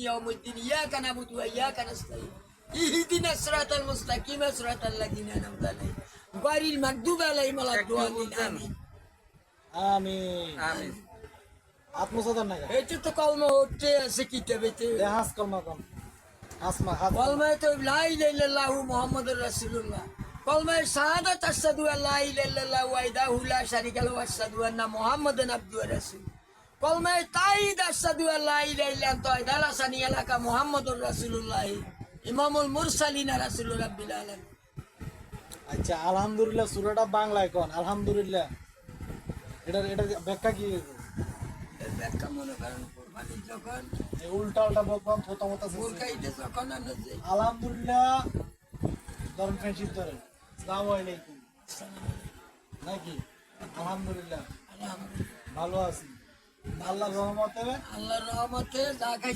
ইয়াউমিদ্দিন ইয়াকা নাবুদু ওয়া ইয়াকা নাস্তাইন ইহদিনাস সিরাতাল মুস্তাকিম সিরাতাল লাযিনা আন'আমতা আলাইহিম গায়রিল মাগদুবি আলাইহিম ওয়ালাদ-দাল্লিন আমিন আমিন আমিন। আত্মসাদার নাগা এটা তো কলমা হচ্ছে আছে কিতাবেতে দেহাস কলমা কম আসমা হাত কলমায় তো লা ইলাহা ইল্লাল্লাহু মুহাম্মাদুর রাসূলুল্লাহ কলমায় শাহাদাত আশহাদু আল্লা ইলাহা ইল্লাল্লাহু ওয়াহদাহু লা শারীকা লাহু ওয়া আশহাদু আন্না মুহাম্মাদান আবদুহু ওয়া রাসূলুহু কলমায় তাইদ আশহাদু আল্লা ইলাহা ইল্লা আনতা ওয়াহদালাসানি আলাকা মুহাম্মাদুর রাসূলুল্লাহ ইমামুল মুরসালিন রাসূলুর রাব্বিল আলামিন। আচ্ছা আলহামদুলিল্লাহ সূরাটা বাংলায় কোন আলহামদুলিল্লাহ এটা ব্যাখ্যা কি এর ব্যাখ্যা মনে করেন কুরবানি যখন এই উল্টা উল্টা বলতাম থতমত আছে মুরগাইতে যখন আমরা যে আলহামদুলিল্লাহ ধরেন ফ্রেন্ডশিপ ধরেন আসসালামু আলাইকুম নাকি আলহামদুলিল্লাহ আলহামদুলিল্লাহ ভালো আছি আল্লাহর রহমতে আল্লাহর রহমতে যা খাইছি